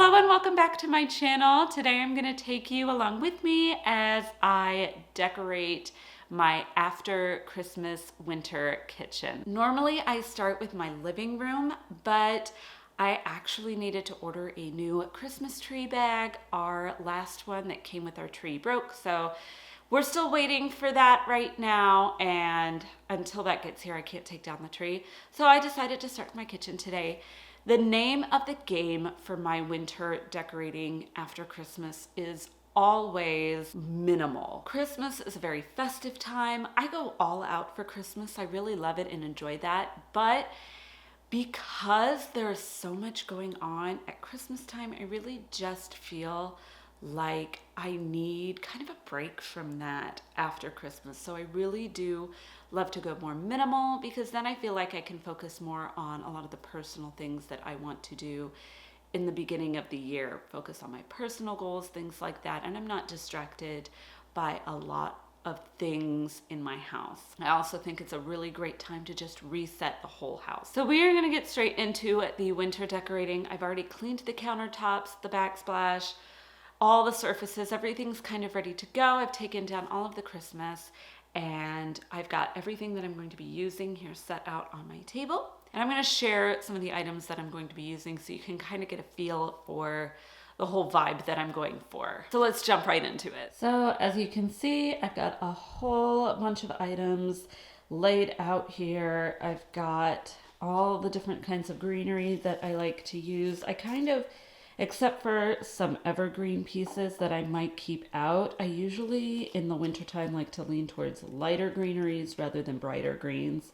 Hello and welcome back to my channel. Today I'm going to take you along with me as I decorate my after Christmas winter kitchen. Normally I start with my living room, but I actually needed to order a new Christmas tree bag. Our last one that came with our tree broke, so we're still waiting for that right now, and until that gets here I can't take down the tree. So I decided to start my kitchen today. The name of the game for my winter decorating after Christmas is always minimal. Christmas is a very festive time. I go all out for Christmas. I really love it and enjoy that. But because there's so much going on at Christmas time, I really just feel like I need kind of a break from that after Christmas. So I really do love to go more minimal, because then I feel like I can focus more on a lot of the personal things that I want to do in the beginning of the year, focus on my personal goals, things like that, and I'm not distracted by a lot of things in my house. I also think it's a really great time to just reset the whole house. So we are gonna get straight into the winter decorating. I've already cleaned the countertops, the backsplash, all the surfaces, everything's kind of ready to go. I've taken down all of the Christmas, and I've got everything that I'm going to be using here set out on my table. And I'm going to share some of the items that I'm going to be using so you can kind of get a feel for the whole vibe that I'm going for. So let's jump right into it. So as you can see, I've got a whole bunch of items laid out here. I've got all the different kinds of greenery that I like to use. Except for some evergreen pieces that I might keep out, I usually in the wintertime like to lean towards lighter greeneries rather than brighter greens.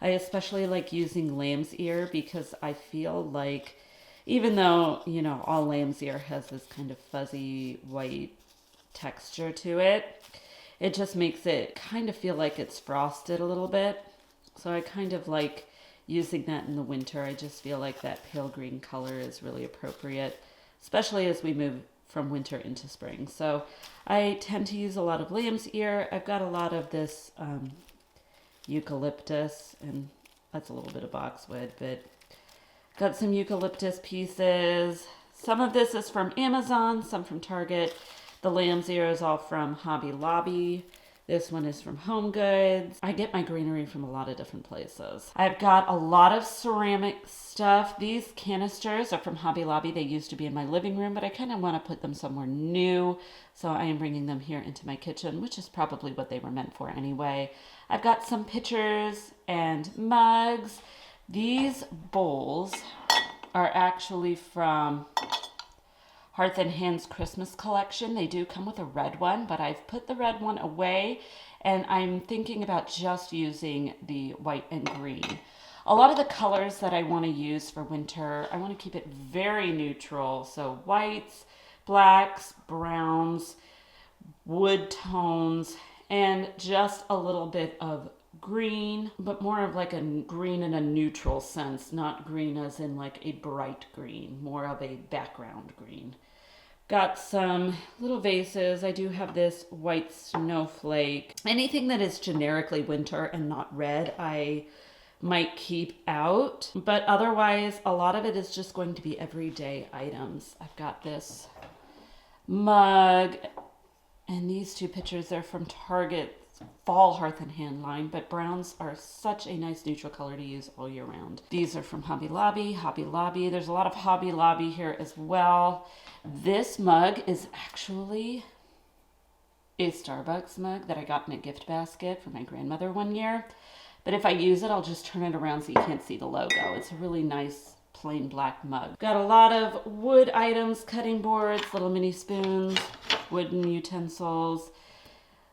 I especially like using lamb's ear because I feel like, even though, you know, all lamb's ear has this kind of fuzzy white texture to it, it just makes it kind of feel like it's frosted a little bit. So I kind of like using that in the winter. I just feel like that pale green color is really appropriate, especially as we move from winter into spring. So I tend to use a lot of lamb's ear. I've got a lot of this eucalyptus, and that's a little bit of boxwood, but got some eucalyptus pieces. Some of this is from Amazon, some from Target. The lamb's ear is all from Hobby Lobby. This one is from Home Goods. I get my greenery from a lot of different places. I've got a lot of ceramic stuff. These canisters are from Hobby Lobby. They used to be in my living room, but I kind of want to put them somewhere new. So I am bringing them here into my kitchen, which is probably what they were meant for anyway. I've got some pitchers and mugs. These bowls are actually from Hearth and Hand's Christmas collection. They do come with a red one, but I've put the red one away, and I'm thinking about just using the white and green. A lot of the colors that I want to use for winter, I want to keep it very neutral. So whites, blacks, browns, wood tones, and just a little bit of green, but more of like a green in a neutral sense, not green as in like a bright green, more of a background green. Got some little vases. I do have this white snowflake. Anything that is generically winter and not red, I might keep out, but otherwise a lot of it is just going to be everyday items. I've got this mug, and these two pictures are from Target fall Hearth and Hand line, but browns are such a nice neutral color to use all year round. These are from Hobby Lobby. There's a lot of Hobby Lobby here as well. This mug is actually a Starbucks mug that I got in a gift basket for my grandmother one year. But if I use it, I'll just turn it around so you can't see the logo. It's a really nice plain black mug. Got a lot of wood items, cutting boards, little mini spoons, wooden utensils.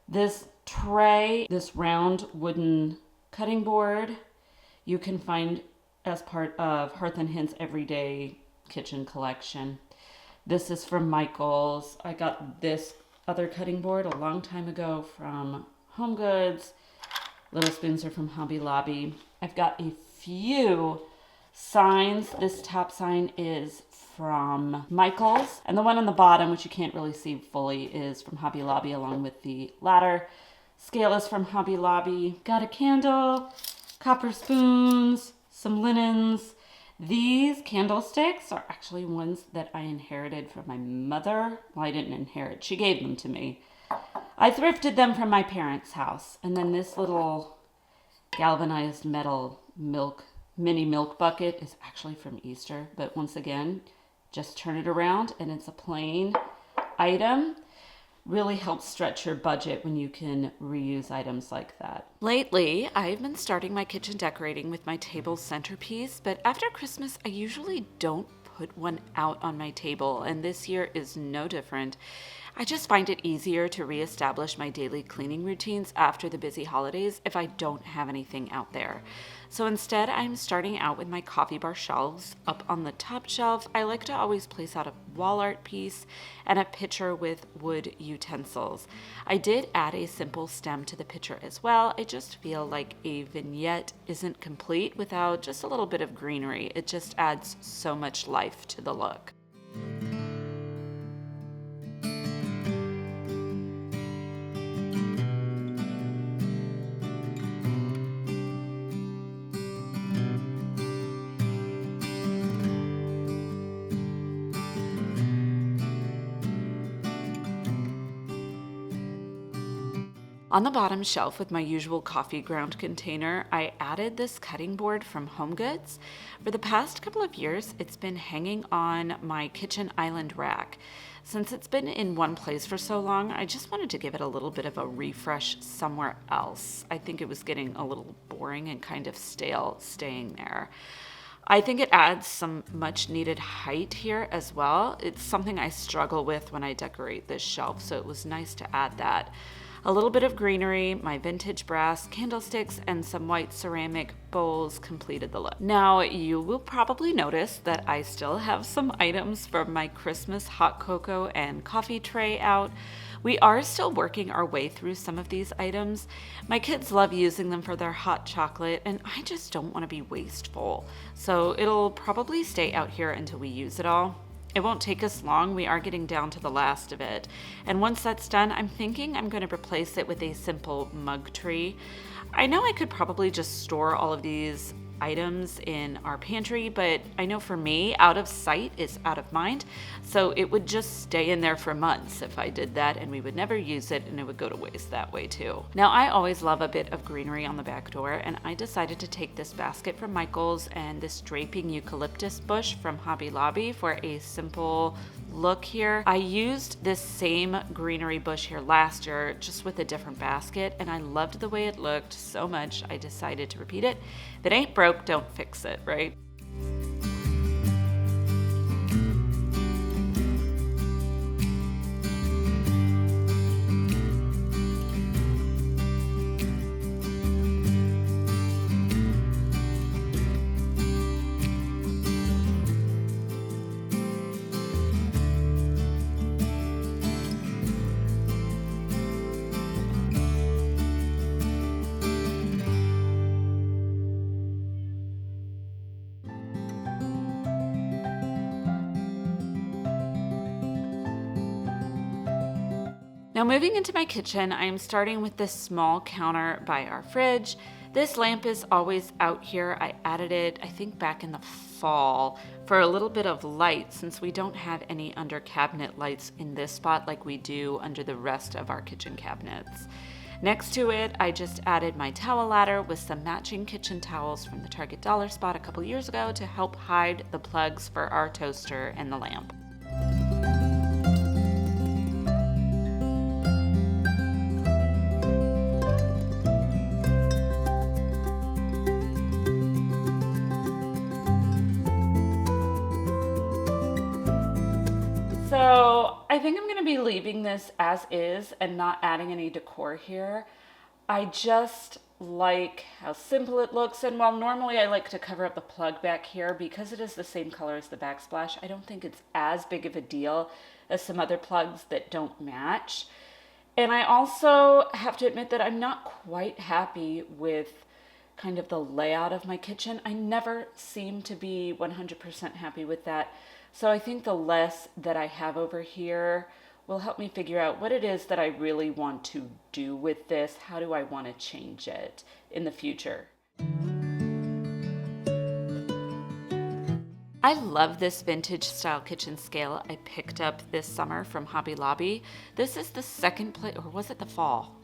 This tray, this round wooden cutting board, you can find as part of Hearth and Hand's Everyday Kitchen collection. This is from Michael's. I got this other cutting board a long time ago from Home Goods. Little spoons are from Hobby Lobby. I've got a few signs. This top sign is from Michael's, and the one on the bottom, which you can't really see fully, is from Hobby Lobby, along with the ladder. Scale is from Hobby Lobby. Got a candle, copper spoons, some linens, These candlesticks are actually ones that I inherited from my mother. Well, I didn't inherit, she gave them to me. I thrifted them from my parents' house. And then this little galvanized metal mini milk bucket is actually from Easter. But once again, just turn it around and it's a plain item. Really helps stretch your budget when you can reuse items like that. Lately, I've been starting my kitchen decorating with my table centerpiece, but after Christmas, I usually don't put one out on my table, and this year is no different. I just find it easier to reestablish my daily cleaning routines after the busy holidays if I don't have anything out there. So instead, I'm starting out with my coffee bar shelves. Up on the top shelf, I like to always place out a wall art piece and a pitcher with wood utensils. I did add a simple stem to the pitcher as well. I just feel like a vignette isn't complete without just a little bit of greenery. It just adds so much life to the look. On the bottom shelf with my usual coffee ground container, I added this cutting board from HomeGoods. For the past couple of years, it's been hanging on my kitchen island rack. Since it's been in one place for so long, I just wanted to give it a little bit of a refresh somewhere else. I think it was getting a little boring and kind of stale staying there. I think it adds some much needed height here as well. It's something I struggle with when I decorate this shelf, so it was nice to add that. A little bit of greenery, my vintage brass candlesticks, and some white ceramic bowls completed the look. Now, you will probably notice that I still have some items from my Christmas hot cocoa and coffee tray out. We are still working our way through some of these items. My kids love using them for their hot chocolate, and I just don't want to be wasteful. So it'll probably stay out here until we use it all. It won't take us long. We are getting down to the last of it. And once that's done, I'm thinking I'm going to replace it with a simple mug tree. I know I could probably just store all of these items in our pantry, but I know for me, out of sight is out of mind. So it would just stay in there for months if I did that, and we would never use it, and it would go to waste that way too. Now, I always love a bit of greenery on the back door, and I decided to take this basket from Michael's and this draping eucalyptus bush from Hobby Lobby for a simple look here. I used this same greenery bush here last year, just with a different basket, and I loved the way it looked so much, I decided to repeat it. If it ain't broke, don't fix it, right? Now moving into my kitchen, I am starting with this small counter by our fridge. This lamp is always out here. I added it, I think back in the fall, for a little bit of light since we don't have any under cabinet lights in this spot like we do under the rest of our kitchen cabinets. Next to it, I just added my towel ladder with some matching kitchen towels from the Target dollar spot a couple years ago to help hide the plugs for our toaster and the lamp. So I think I'm going to be leaving this as is and not adding any decor here. I just like how simple it looks, and while normally I like to cover up the plug back here, because it is the same color as the backsplash, I don't think it's as big of a deal as some other plugs that don't match. And I also have to admit that I'm not quite happy with kind of the layout of my kitchen. I never seem to be 100% happy with that. So I think the less that I have over here will help me figure out what it is that I really want to do with this. How do I want to change it in the future? I love this vintage style kitchen scale I picked up this summer from Hobby Lobby. This is the second place, or was it the fall?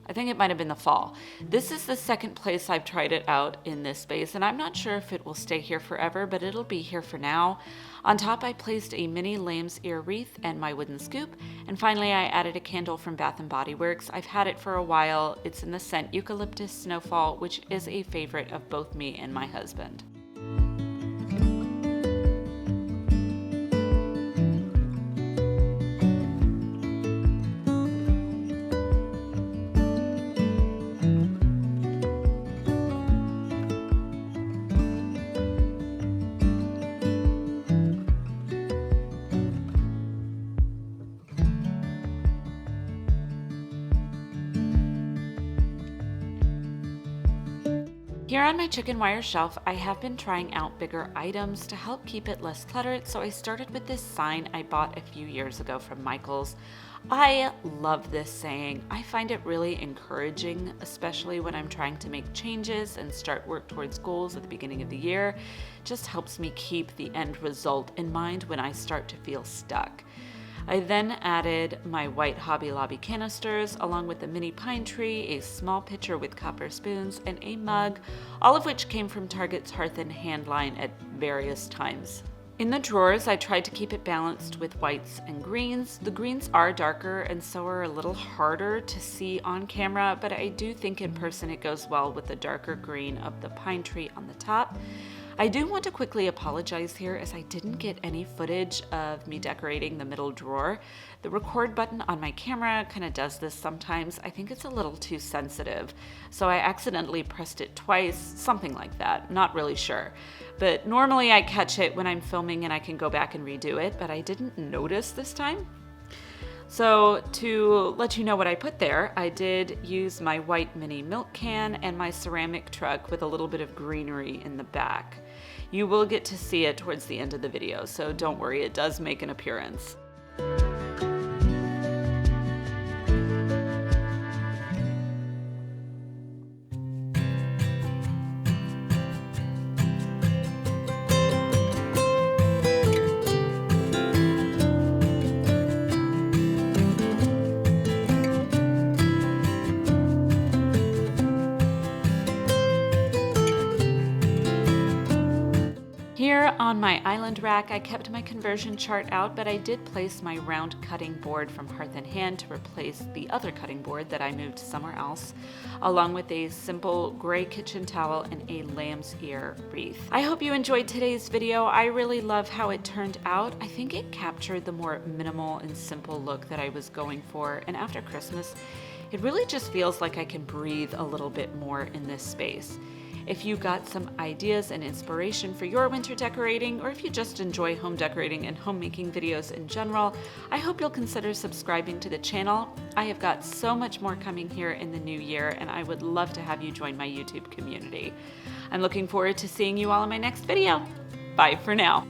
I think it might have been the fall. This is the second place I've tried it out in this space, and I'm not sure if it will stay here forever, but it'll be here for now. On top, I placed a mini lamb's ear wreath and my wooden scoop, and finally I added a candle from Bath & Body Works. I've had it for a while. It's in the scent Eucalyptus Snowfall, which is a favorite of both me and my husband. Here on my chicken wire shelf, I have been trying out bigger items to help keep it less cluttered, so I started with this sign I bought a few years ago from Michael's. I love this saying. I find it really encouraging, especially when I'm trying to make changes and start work towards goals at the beginning of the year. It just helps me keep the end result in mind when I start to feel stuck. I then added my white Hobby Lobby canisters along with a mini pine tree, a small pitcher with copper spoons, and a mug, all of which came from Target's Hearth and Hand line at various times. In the drawers, I tried to keep it balanced with whites and greens. The greens are darker and so are a little harder to see on camera, but I do think in person it goes well with the darker green of the pine tree on the top. I do want to quickly apologize here as I didn't get any footage of me decorating the middle drawer. The record button on my camera kind of does this sometimes. I think it's a little too sensitive, so I accidentally pressed it twice, something like that, not really sure. But normally I catch it when I'm filming and I can go back and redo it, but I didn't notice this time. So to let you know what I put there, I did use my white mini milk can and my ceramic truck with a little bit of greenery in the back. You will get to see it towards the end of the video, so don't worry, it does make an appearance. Here on my island rack, I kept my conversion chart out, but I did place my round cutting board from Hearth and Hand to replace the other cutting board that I moved somewhere else, along with a simple gray kitchen towel and a lamb's ear wreath. I hope you enjoyed today's video. I really love how it turned out. I think it captured the more minimal and simple look that I was going for, and after Christmas, it really just feels like I can breathe a little bit more in this space. If you got some ideas and inspiration for your winter decorating, or if you just enjoy home decorating and homemaking videos in general, I hope you'll consider subscribing to the channel. I have got so much more coming here in the new year, and I would love to have you join my YouTube community. I'm looking forward to seeing you all in my next video. Bye for now.